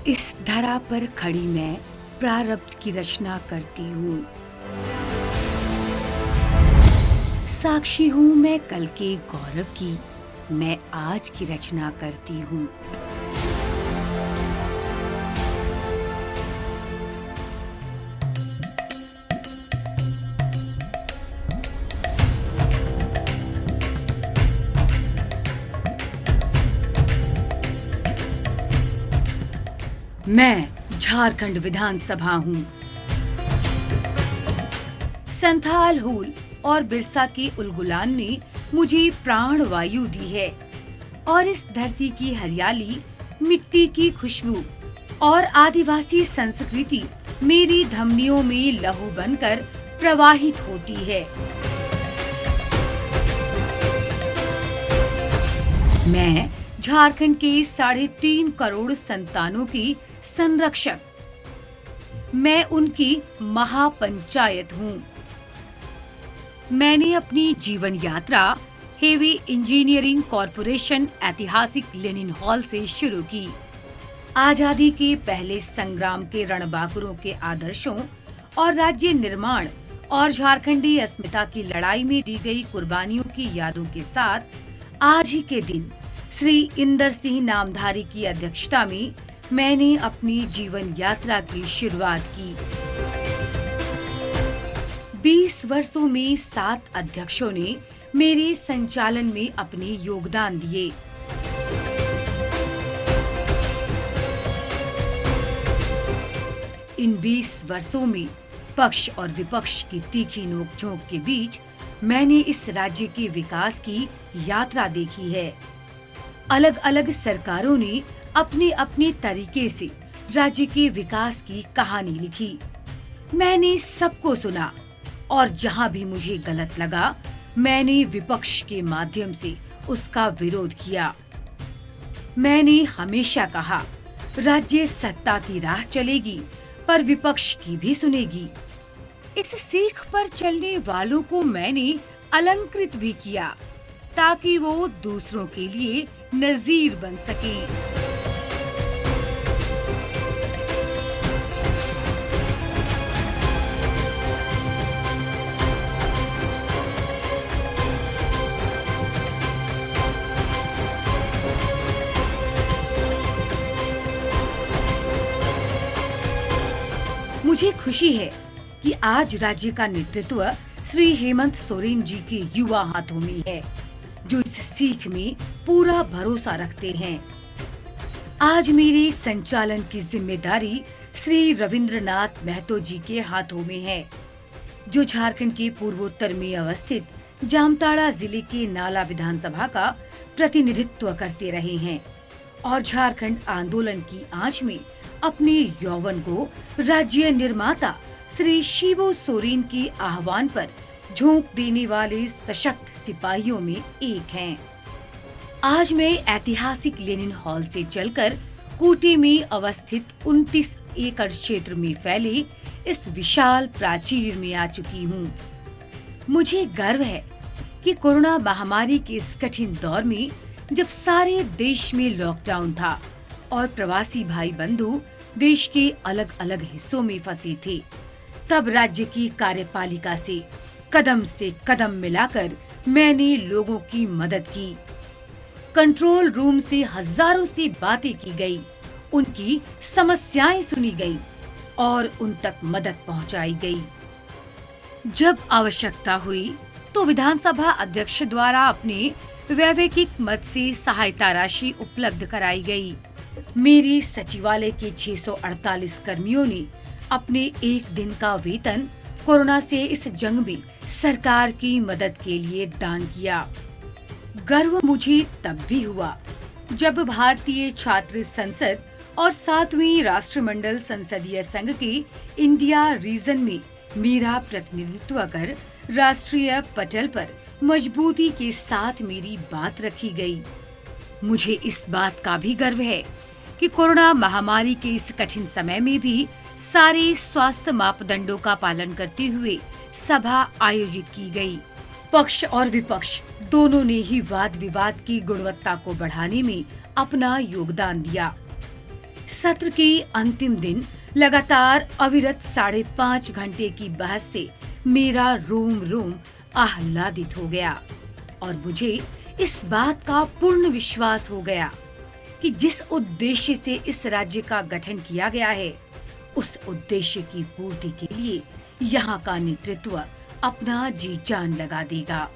इस धरा पर खड़ी मैं प्रारब्ध की रचना करती हूँ। साक्षी हूँ मैं कल के गौरव की, मैं आज की रचना करती हूँ। मैं झारखंड विधानसभा हूँ। संथाल हूल और बिरसा के उलगुलान ने मुझे प्राण वायु दी है और इस धरती की हरियाली, मिट्टी की खुशबू और आदिवासी संस्कृति मेरी धमनियों में लहू बनकर प्रवाहित होती है। मैं झारखंड के 3.5 करोड़ संतानों की संरक्षक, मैं उनकी महापंचायत हूँ। मैंने अपनी जीवन यात्रा हेवी इंजीनियरिंग कॉरपोरेशन ऐतिहासिक लेनिन हॉल से शुरू की। आजादी के पहले संग्राम के रणबांकुरों के आदर्शों और राज्य निर्माण और झारखंडी अस्मिता की लड़ाई में दी गई कुर्बानियों की यादों के साथ आज ही के दिन श्री इंदर सिंह नामधारी की अध्यक्षता में मैंने अपनी जीवन यात्रा की शुरुआत की। 20 वर्षों में 7 अध्यक्षों ने मेरे संचालन में अपने योगदान दिए। इन 20 वर्षों में पक्ष और विपक्ष की तीखी नोकझोंक के बीच मैंने इस राज्य के विकास की यात्रा देखी है। अलग अलग सरकारों ने अपने अपने तरीके से राज्य के विकास की कहानी लिखी। मैंने सबको सुना और जहां भी मुझे गलत लगा, मैंने विपक्ष के माध्यम से उसका विरोध किया। मैंने हमेशा कहा, राज्य सत्ता की राह चलेगी पर विपक्ष की भी सुनेगी। इस सीख पर चलने वालों को मैंने अलंकृत भी किया ताकि वो दूसरों के लिए नजीर बन सके। मुझे खुशी है कि आज राज्य का नेतृत्व श्री हेमंत सोरेन जी के युवा हाथों में है, जो इस सीख में पूरा भरोसा रखते हैं। आज मेरे संचालन की जिम्मेदारी श्री रविंद्रनाथ महतो जी के हाथों में है, जो झारखंड के पूर्वोत्तर में अवस्थित जामताड़ा जिले के नाला विधानसभा का प्रतिनिधित्व करते रहे हैं और झारखंड आंदोलन की आंच में अपने यौवन को राज्य निर्माता श्री शिबू सोरेन के आह्वान पर झोंक देने वाले सशक्त सिपाहियों में एक हैं। आज मैं ऐतिहासिक लेनिन हॉल से चलकर कोटे में अवस्थित 29 एकड़ क्षेत्र में फैले इस विशाल प्राचीर में आ चुकी हूँ। मुझे गर्व है कि कोरोना महामारी के इस कठिन दौर में जब सारे देश में लॉकडाउन था और प्रवासी भाई बंधु देश के अलग अलग हिस्सों में फंसे थे, तब राज्य की कार्यपालिका से कदम मिलाकर मैंने लोगों की मदद की। कंट्रोल रूम से हजारों से बातें की गई, उनकी समस्याएं सुनी गई और उन तक मदद पहुंचाई गई। जब आवश्यकता हुई तो विधानसभा अध्यक्ष द्वारा अपने वैयक्तिक मद से सहायता राशि उपलब्ध कराई गई। मेरे सचिवालय के 648 कर्मियों ने अपने एक दिन का वेतन कोरोना से इस जंग में सरकार की मदद के लिए दान किया। गर्व मुझे तब भी हुआ जब भारतीय छात्र संसद और 7वीं राष्ट्रमंडल संसदीय संघ के इंडिया रीजन में मेरा प्रतिनिधित्व कर राष्ट्रीय पटल पर मजबूती के साथ मेरी बात रखी गई। मुझे इस बात का भी गर्व है कि कोरोना महामारी के इस कठिन समय में भी सारे स्वास्थ्य मापदंडों का पालन करते हुए सभा आयोजित की गई पक्ष और विपक्ष दोनों ने ही वाद विवाद की गुणवत्ता को बढ़ाने में अपना योगदान दिया। सत्र के अंतिम दिन लगातार अविरत 5.5 घंटे की बहस से मेरा रोम रोम आह्लादित हो गया और मुझे इस बात का पूर्ण विश्वास हो गया कि जिस उद्देश्य से इस राज्य का गठन किया गया है, उस उद्देश्य की पूर्ति के लिए यहाँ का नेतृत्व अपना जी जान लगा देगा।